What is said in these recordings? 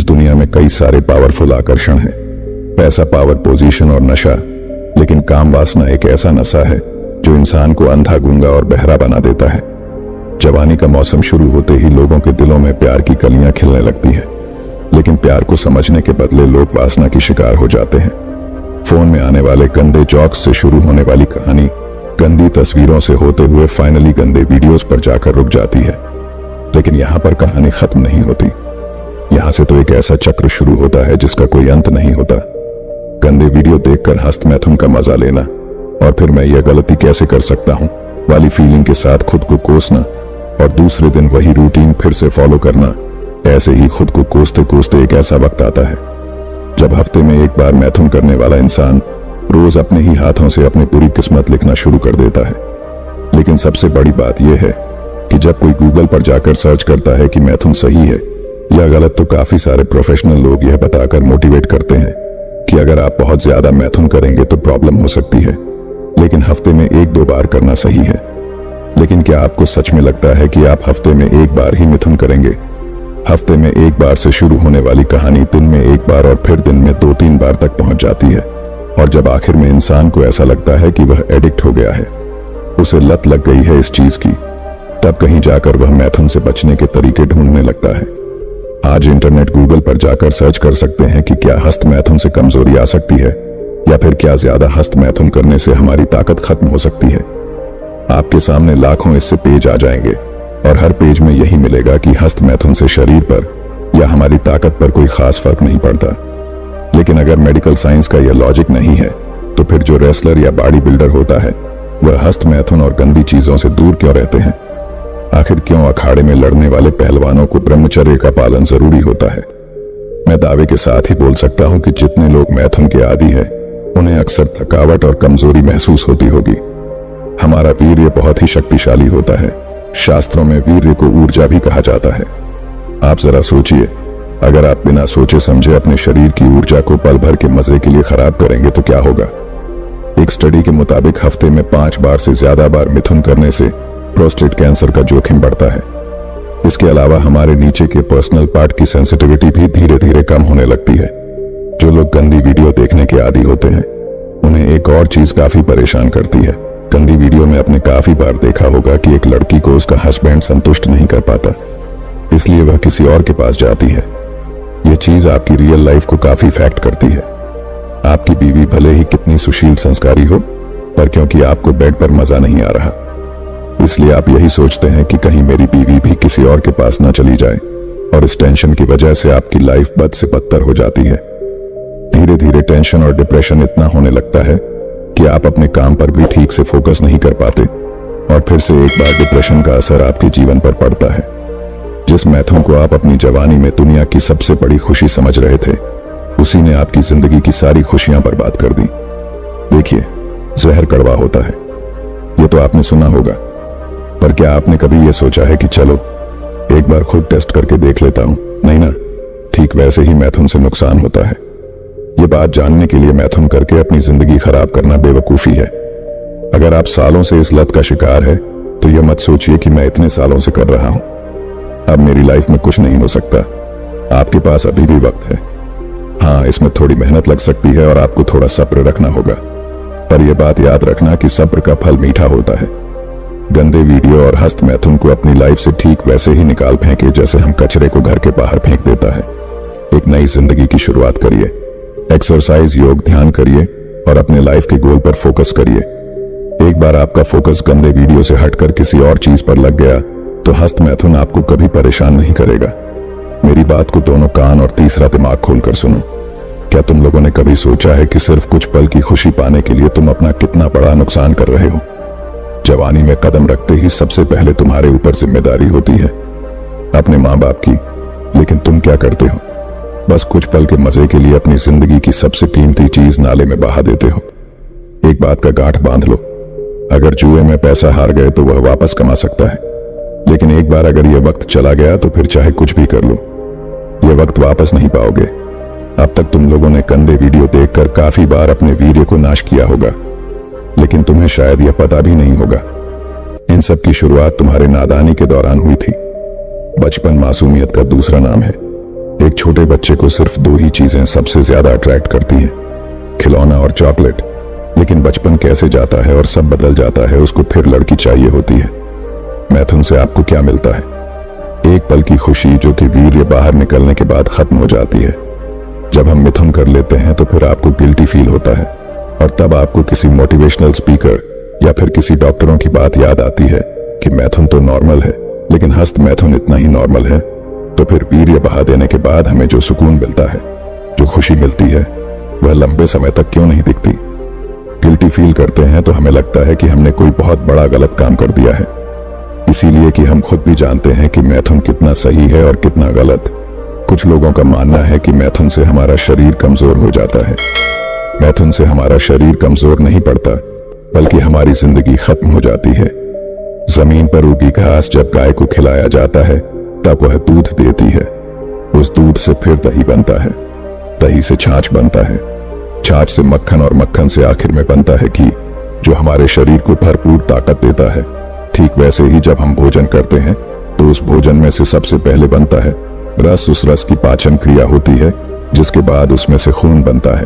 दुनिया में कई सारे पावरफुल आकर्षण हैं, पैसा, पावर, पोजीशन और नशा। लेकिन काम वासना एक ऐसा नशा है जो इंसान को अंधा, गूंगा और बहरा बना देता है। जवानी का मौसम शुरू होते ही लोगों के दिलों में प्यार की कलियां खिलने लगती हैं, लेकिन प्यार को समझने के बदले लोग वासना की शिकार हो जाते हैं। फोन में आने वाले गंदे जोक्स से शुरू होने वाली कहानी गंदी तस्वीरों से होते हुए फाइनली गंदे वीडियोस पर जाकर रुक जाती है। लेकिन यहाँ पर कहानी खत्म नहीं होती। यहाँ से तो एक ऐसा चक्र शुरू होता है जिसका कोई अंत नहीं होता। गंदे वीडियो देखकर हस्त मैथुन का मजा लेना और फिर मैं यह गलती कैसे कर सकता हूँ वाली फीलिंग के साथ खुद को कोसना और दूसरे दिन वही रूटीन फिर से फॉलो करना। ऐसे ही खुद को कोसते कोसते एक ऐसा वक्त आता है जब हफ्ते में एक बार मैथुन करने वाला इंसान रोज अपने ही हाथों से अपनी पूरी किस्मत लिखना शुरू कर देता है। लेकिन सबसे बड़ी बात यह है कि जब कोई गूगल पर जाकर सर्च करता है कि मैथुन सही है या गलत, तो काफी सारे प्रोफेशनल लोग यह बताकर मोटिवेट करते हैं कि अगर आप बहुत ज्यादा मैथुन करेंगे तो प्रॉब्लम हो सकती है, लेकिन हफ्ते में 1-2 बार करना सही है। लेकिन क्या आपको सच में लगता है कि आप हफ्ते में 1 बार ही मिथुन करेंगे? हफ्ते में 1 बार से शुरू होने वाली कहानी दिन में 1 बार और फिर दिन में 2-3 बार तक पहुंच जाती है। और जब आखिर में इंसान को ऐसा लगता है कि वह एडिक्ट हो गया है, उसे लत लग गई है इस चीज की, तब कहीं जाकर वह मैथुन से बचने के तरीके ढूंढने लगता है। आज इंटरनेट गूगल पर जाकर सर्च कर सकते हैं कि क्या हस्त मैथुन से कमजोरी आ सकती है या फिर क्या ज्यादा हस्त मैथुन करने से हमारी ताकत खत्म हो सकती है। आपके सामने लाखों इससे पेज आ जाएंगे और हर पेज में यही मिलेगा कि हस्त मैथुन से शरीर पर या हमारी ताकत पर कोई खास फर्क नहीं पड़ता। लेकिन अगर मेडिकल साइंस का यह लॉजिक नहीं है तो फिर जो रेसलर या बॉडी बिल्डर होता है वह हस्त मैथुन और गंदी चीजों से दूर क्यों रहते हैं? आखिर क्यों अखाड़े में लड़ने वाले पहलवानों को ब्रह्मचर्य का पालन जरूरी होता है? मैं दावे के साथ ही बोल सकता हूं कि जितने लोग मैथुन के आदी हैं उन्हें अक्सर थकावट और कमजोरी महसूस होती होगी। हमारा वीर्य बहुत ही शक्तिशाली होता है। शास्त्रों में वीर्य को ऊर्जा भी कहा जाता है। आप जरा सोचिए, अगर आप बिना सोचे समझे अपने शरीर की ऊर्जा को पल भर के मजे के लिए खराब करेंगे तो क्या होगा? एक स्टडी के मुताबिक हफ्ते में 5 बार से ज्यादा बार मिथुन करने से प्रोस्टेट कैंसर का जोखिम बढ़ता है। इसके अलावा हमारे नीचे के पर्सनल पार्ट की सेंसिटिविटी भी धीरे धीरे कम होने लगती है। जो लोग गंदी वीडियो देखने के आदी होते हैं उन्हें एक और चीज काफी परेशान करती है। गंदी वीडियो में आपने काफी बार देखा होगा कि एक लड़की को उसका हस्बैंड संतुष्ट नहीं कर पाता, इसलिए वह किसी और के पास जाती है। यह चीज आपकी रियल लाइफ को काफी इफेक्ट करती है। आपकी बीवी भले ही कितनी सुशील संस्कारी हो, पर क्योंकि आपको बेड पर मजा नहीं आ रहा, इसलिए आप यही सोचते हैं कि कहीं मेरी बीवी भी किसी और के पास ना चली जाए, और इस टेंशन की वजह से आपकी लाइफ बद से बदतर हो जाती है। धीरे धीरे टेंशन और डिप्रेशन इतना होने लगता है कि आप अपने काम पर भी ठीक से फोकस नहीं कर पाते, और फिर से एक बार डिप्रेशन का असर आपके जीवन पर पड़ता है। जिस मैथुन को आप अपनी जवानी में दुनिया की सबसे बड़ी खुशी समझ रहे थे, उसी ने आपकी जिंदगी की सारी खुशियां बर्बाद कर दी। देखिए, जहर कड़वा होता है, ये तो आपने सुना होगा, पर क्या आपने कभी यह सोचा है कि चलो एक बार खुद टेस्ट करके देख लेता हूं? नहीं ना, ठीक वैसे ही मैथुन से नुकसान होता है। ये बात जानने के लिए मैथुन करके अपनी जिंदगी खराब करना बेवकूफी है। अगर आप सालों से इस लत का शिकार है तो यह मत सोचिए कि मैं इतने सालों से कर रहा हूं, अब मेरी लाइफ में कुछ नहीं हो सकता। आपके पास अभी भी वक्त है। हाँ, इसमें थोड़ी मेहनत लग सकती है और आपको थोड़ा सब्र रखना होगा, पर यह बात याद रखना कि सब्र का फल मीठा होता है। गंदे वीडियो और हस्त मैथुन को अपनी लाइफ से ठीक वैसे ही निकाल फेंके जैसे हम कचरे को घर के बाहर फेंक देता है। एक नई जिंदगी की शुरुआत करिए। एक्सरसाइज, योग, ध्यान करिए और अपने लाइफ के गोल पर फोकस करिए। एक बार आपका फोकस गंदे वीडियो से हटकर किसी और चीज पर लग गया तो हस्त मैथुन आपको कभी परेशान नहीं करेगा। मेरी बात को दोनों कान और तीसरा दिमाग खोलकर सुनो। क्या तुम लोगों ने कभी सोचा है कि सिर्फ कुछ पल की खुशी पाने के लिए तुम अपना कितना बड़ा नुकसान कर रहे हो? जवानी में कदम रखते ही सबसे पहले तुम्हारे ऊपर जिम्मेदारी होती है अपने माँ बाप की, लेकिन तुम क्या करते हो? बस कुछ पल के मजे के लिए अपनी जिंदगी की सबसे कीमती चीज नाले में बहा देते हो। एक बात का गांठ बांध लो, अगर जुए में पैसा हार गए तो वह वापस कमा सकता है, लेकिन एक बार अगर यह वक्त चला गया तो फिर चाहे कुछ भी कर लो, यह वक्त वापस नहीं पाओगे। अब तक तुम लोगों ने गंदे वीडियो देखकर काफी बार अपने वीर्य को नाश किया होगा, लेकिन तुम्हें शायद यह पता भी नहीं होगा। इन सब की शुरुआत तुम्हारे नादानी के दौरान हुई थी। बचपन मासूमियत का दूसरा नाम है। एक छोटे बच्चे को सिर्फ दो ही चीजें सबसे ज्यादा अट्रैक्ट करती हैं, खिलौना और चॉकलेट। लेकिन बचपन कैसे जाता है और सब बदल जाता है, उसको फिर लड़की चाहिए होती है। मैथुन से आपको क्या मिलता है? एक पल की खुशी जो कि वीर्य बाहर निकलने के बाद खत्म हो जाती है। जब हम मिथुन कर लेते हैं तो फिर आपको गिल्टी फील होता है, और तब आपको किसी मोटिवेशनल स्पीकर या फिर किसी डॉक्टरों की बात याद आती है कि मैथुन तो नॉर्मल है, लेकिन हस्त मैथुन इतना ही नॉर्मल है। तो फिर वीर्य बहा देने के बाद हमें जो सुकून मिलता है, जो खुशी मिलती है, वह लंबे समय तक क्यों नहीं दिखती? गिल्टी फील करते हैं तो हमें लगता है कि हमने कोई बहुत बड़ा गलत काम कर दिया है, इसीलिए कि हम खुद भी जानते हैं कि मैथुन कितना सही है और कितना गलत। कुछ लोगों का मानना है कि मैथुन से हमारा शरीर कमजोर हो जाता है। मैथुन से हमारा शरीर कमजोर नहीं पड़ता, बल्कि हमारी जिंदगी खत्म हो जाती है। जमीन पर उगी घास जब गाय को खिलाया जाता है तब वह दूध देती है। उस दूध से फिर दही बनता है, दही से छाछ बनता है, छाछ से मक्खन, और मक्खन से आखिर में बनता है घी, जो हमारे शरीर को भरपूर ताकत देता है। ठीक वैसे ही जब हम भोजन करते हैं तो उस भोजन में से सबसे पहले बनता है रस। उस रस की पाचन क्रिया होती है, जिसके बाद उसमें से खून बनता है।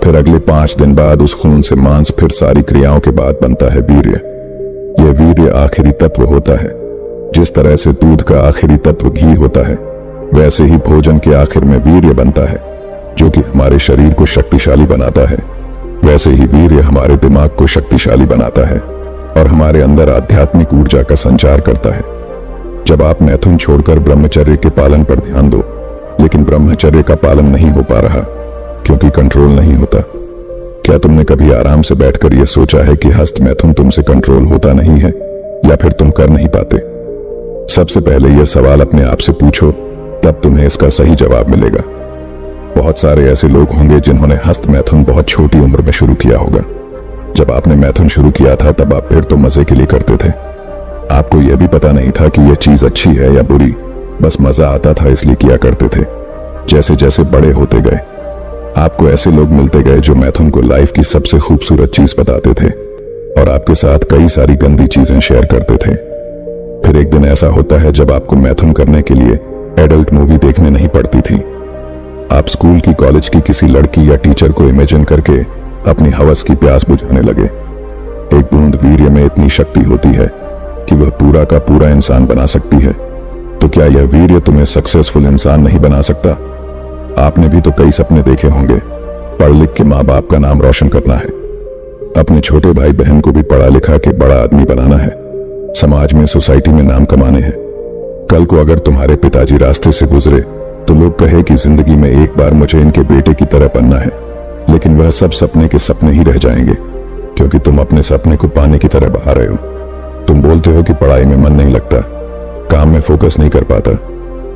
फिर अगले 5 दिन बाद उस खून से मांस, फिर सारी क्रियाओं के बाद बनता है वीर्य। यह वीर्य आखिरी तत्व होता है। जिस तरह से दूध का आखिरी तत्व घी होता है, वैसे ही भोजन के आखिर में वीर्य बनता है, जो कि हमारे शरीर को शक्तिशाली बनाता है। वैसे ही वीर्य हमारे दिमाग को शक्तिशाली बनाता है और हमारे अंदर आध्यात्मिक ऊर्जा का संचार करता है। जब आप मैथुन छोड़कर ब्रह्मचर्य के पालन पर ध्यान दो, लेकिन ब्रह्मचर्य का पालन नहीं हो पा रहा क्योंकि कंट्रोल नहीं होता। क्या तुमने कभी आराम से बैठकर यह सोचा है कि हस्त मैथुन तुमसे कंट्रोल होता नहीं है, या फिर तुम कर नहीं पाते? सबसे पहले यह सवाल अपने आप से पूछो, तब तुम्हें इसका सही जवाब मिलेगा। बहुत सारे ऐसे लोग होंगे जिन्होंने हस्त मैथुन बहुत छोटी उम्र में शुरू किया होगा। जब आपने मैथुन शुरू किया था तब आप फिर तो मजे के लिए करते थे। आपको यह भी पता नहीं था कि यह चीज अच्छी है या बुरी, बस मजा आता था इसलिए किया करते थे। जैसे जैसे बड़े होते गए, आपको ऐसे लोग मिलते गए जो मैथुन को लाइफ की सबसे खूबसूरत चीज बताते थे और आपके साथ कई सारी गंदी चीजें शेयर करते थे। फिर एक दिन ऐसा होता है जब आपको मैथुन करने के लिए एडल्ट मूवी देखने नहीं पड़ती थी। आप स्कूल की, कॉलेज की किसी लड़की या टीचर को इमेजिन करके अपनी हवस की प्यास बुझाने लगे। एक बूंद वीर्य में इतनी शक्ति होती है कि वह पूरा का पूरा इंसान बना सकती है। तो क्या यह वीर्य तुम्हें सक्सेसफुल इंसान नहीं बना सकता? आपने भी तो कई सपने देखे होंगे, पढ़ लिख के माँ बाप का नाम रोशन करना है, अपने छोटे भाई बहन को भी पढ़ा लिखा के बड़ा आदमी बनाना है, समाज में, सोसाइटी में नाम कमाने हैं। कल को अगर तुम्हारे पिताजी रास्ते से गुजरे तो लोग कहे कि जिंदगी में एक बार मुझे इनके बेटे की तरह बनना है, लेकिन वह सब सपने के सपने ही रह जाएंगे, क्योंकि तुम अपने सपने को पानी की तरह बहा रहे हो। तुम बोलते हो कि पढ़ाई में मन नहीं लगता, काम में फोकस नहीं कर पाता,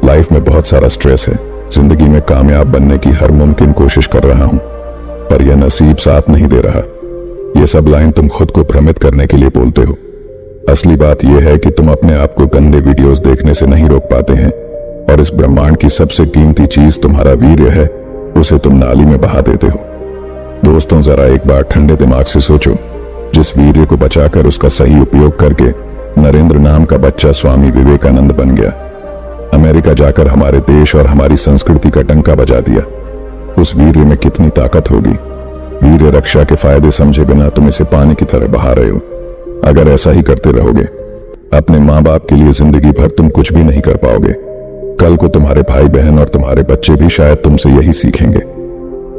लाइफ में बहुत सारा स्ट्रेस है, जिंदगी में कामयाब बनने की हर मुमकिन कोशिश कर रहा हूं, पर यह नसीब साथ नहीं दे रहा। यह सब लाइन तुम खुद को भ्रमित करने के लिए बोलते हो। असली बात यह है कि तुम अपने आप को गंदे वीडियोस देखने से नहीं रोक पाते हैं, और इस ब्रह्मांड की सबसे कीमती चीज तुम्हारा वीर्य है, उसे तुम नाली में बहा देते हो। दोस्तों, जरा एक बार ठंडे दिमाग से सोचो, जिस वीर्य को बचाकर उसका सही उपयोग करके नरेंद्र नाम का बच्चा स्वामी विवेकानंद बन गया, अमेरिका जाकर हमारे देश और हमारी संस्कृति का डंका बजा दिया, उस वीर्य में कितनी ताकत होगी। वीर्य रक्षा के फायदे समझे बिना तुम इसे पानी की तरह बहा रहे हो। अगर ऐसा ही करते रहोगे, अपने माँ बाप के लिए जिंदगी भर तुम कुछ भी नहीं कर पाओगे। कल को तुम्हारे भाई बहन और तुम्हारे बच्चे भी शायद तुमसे यही सीखेंगे।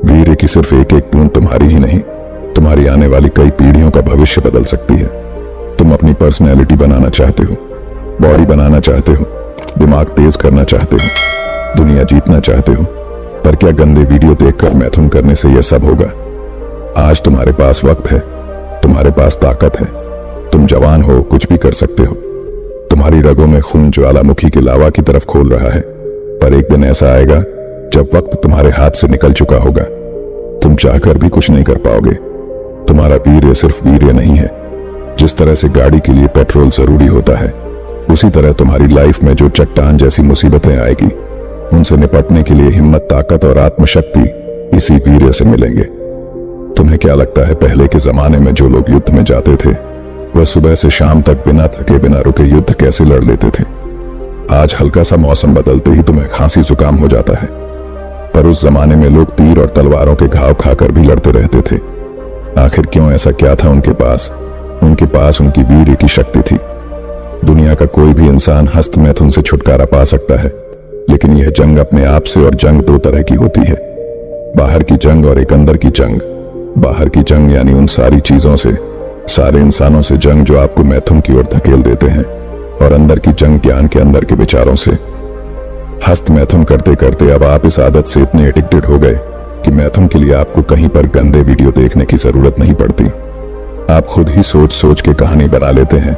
वीर्य की सिर्फ एक एक बूंद तुम्हारी ही नहीं, तुम्हारी आने वाली कई पीढ़ियों का भविष्य बदल सकती है। तुम अपनी पर्सनैलिटी बनाना चाहते हो, बॉडी बनाना चाहते हो, दिमाग तेज करना चाहते हो, दुनिया जीतना चाहते हो, पर क्या गंदे वीडियो देखकर मैथुन करने से यह सब होगा? आज तुम्हारे पास वक्त है, तुम्हारे पास ताकत है, तुम जवान हो, कुछ भी कर सकते हो। तुम्हारी रगों में खून ज्वालामुखी के लावा की तरफ खोल रहा है, पर एक दिन ऐसा आएगा जब वक्त तुम्हारे हाथ से निकल चुका होगा, तुम चाहकर भी कुछ नहीं कर पाओगे। तुम्हारा वीर्य सिर्फ वीर्य नहीं है। जिस तरह से गाड़ी के लिए पेट्रोल जरूरी होता है, उसी तरह तुम्हारी लाइफ में जो चट्टान जैसी मुसीबतें आएगी, उनसे निपटने के लिए हिम्मत, ताकत और आत्मशक्ति इसी वीर्य से मिलेंगे। तुम्हें क्या लगता है पहले के जमाने में जो लोग युद्ध में जाते थे, वह सुबह से शाम तक बिना थके बिना रुके युद्ध कैसे लड़ लेते थे? आज हल्का सा मौसम बदलते ही तुम्हें खांसी जुकाम हो जाता है। पर उस जमाने में लोग तीर और तलवारों के घाव खाकर भी लड़ते रहते थे। आखिर क्यों? ऐसा क्या था उनके पास? उनके पास उनकी वीर्य की शक्ति थी। दुनिया का कोई भी इंसान हस्त मैथुन से छुटकारा पा सकता है, लेकिन यह जंग अपने आप से, और जंग दो तरह की होती है, बाहर की जंग और एक अंदर की जंग। बाहर की जंग यानी उन सारी चीजों से, सारे इंसानों से जंग जो आपको मैथुन की ओर धकेल देते हैं, और अंदर की जंग ज्ञान के अंदर के विचारों से। हस्त मैथुन करते करते अब आप इस आदत से इतने एडिक्टेड हो गए कि मैथुन के लिए आपको कहीं पर गंदे वीडियो देखने की जरूरत नहीं पड़ती। आप खुद ही सोच सोच के कहानी बना लेते हैं,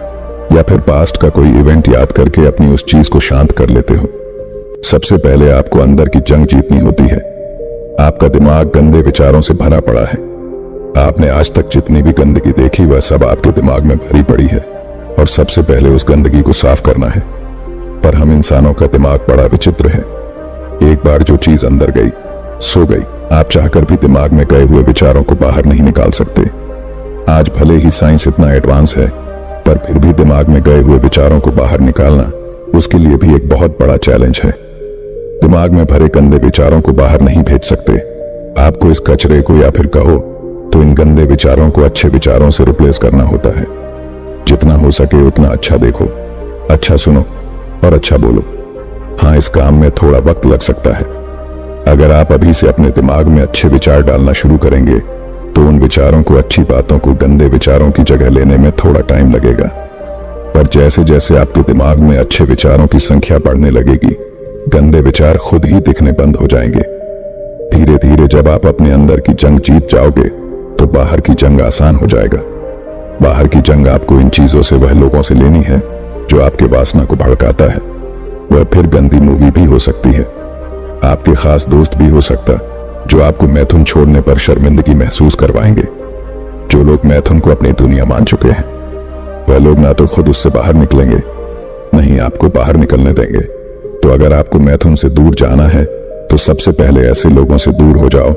या फिर पास्ट का कोई इवेंट याद करके अपनी उस चीज को शांत कर लेते हो। सबसे पहले आपको अंदर की जंग जीतनी होती है। आपका दिमाग गंदे विचारों से भरा पड़ा है। आपने आज तक जितनी भी गंदगी देखी वह सब आपके दिमाग में भरी पड़ी है, और सबसे पहले उस गंदगी को साफ करना है। पर हम इंसानों का दिमाग बड़ा विचित्र है। एक बार जो चीज अंदर गई सो गई। आप चाहकर भी दिमाग में गए हुए विचारों को बाहर नहीं निकाल सकते। आज भले ही साइंस इतना एडवांस है, पर फिर भी दिमाग में गए हुए विचारों को बाहर निकालना उसके लिए भी एक बहुत बड़ा चैलेंज है। दिमाग में भरे गंदे विचारों को बाहर नहीं भेज सकते। आपको इस कचरे को, या फिर कहो तो इन गंदे विचारों को अच्छे विचारों से रिप्लेस करना होता है। जितना हो सके उतना अच्छा देखो, अच्छा सुनो और अच्छा बोलो। हाँ, इस काम में थोड़ा वक्त लग सकता है। अगर आप अभी से अपने दिमाग में अच्छे विचार डालना शुरू करेंगे तो उन विचारों को, अच्छी बातों को गंदे विचारों की जगह लेने में थोड़ा टाइम लगेगा। पर जैसे जैसे आपके दिमाग में अच्छे विचारों की संख्या बढ़ने लगेगी, गंदे विचार खुद ही दिखने बंद हो जाएंगे। धीरे धीरे जब आप अपने अंदर की जंग जीत जाओगे तो बाहर की जंग आसान हो जाएगा। बाहर की जंग आपको इन चीजों से, वह लोगों से लेनी है जो आपके वासना को भड़काता है। वह फिर गंदी मूवी भी हो सकती है, आपके खास दोस्त भी हो सकता जो आपको मैथुन छोड़ने पर शर्मिंदगी महसूस करवाएंगे। जो लोग मैथुन को अपनी दुनिया मान चुके हैं वह लोग ना तो खुद उससे बाहर निकलेंगे, नहीं आपको बाहर निकलने देंगे। तो अगर आपको मैथुन से दूर जाना है तो सबसे पहले ऐसे लोगों से दूर हो जाओ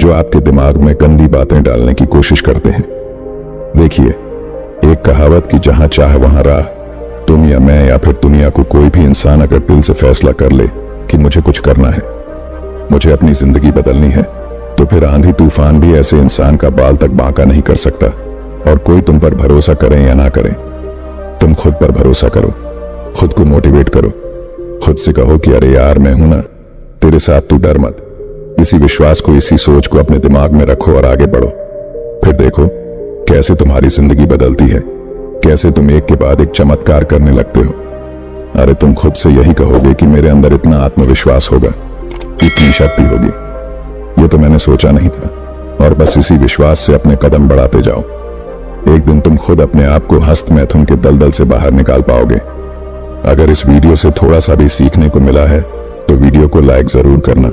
जो आपके दिमाग में गंदी बातें डालने की कोशिश करते हैं। देखिए, एक कहावत कि जहां चाह वहां राह। तुम या मैं या फिर दुनिया को कोई भी इंसान अगर दिल से फैसला कर ले कि मुझे कुछ करना है, मुझे अपनी जिंदगी बदलनी है, तो फिर आंधी तूफान भी ऐसे इंसान का बाल तक बांका नहीं कर सकता। और कोई तुम पर भरोसा करें या ना करें, तुम खुद पर भरोसा करो, खुद को मोटिवेट करो, खुद से कहो कि अरे यार मैं हूं ना तेरे साथ, तू डर मत। इसी विश्वास को, इसी सोच को अपने दिमाग में रखो और आगे बढ़ो। फिर देखो कैसे तुम्हारी जिंदगी बदलती है, कैसे तुम एक के बाद एक चमत्कार करने लगते हो। अरे तुम खुद से यही कहोगे कि मेरे अंदर इतना आत्मविश्वास होगा, इतनी शक्ति होगी, ये तो मैंने सोचा नहीं था। और बस इसी विश्वास से अपने कदम बढ़ाते जाओ। एक दिन तुम खुद अपने आप को हस्त मैथुन के दलदल से बाहर निकाल पाओगे। अगर इस वीडियो से थोड़ा सा भी सीखने को मिला है तो वीडियो को लाइक जरूर करना।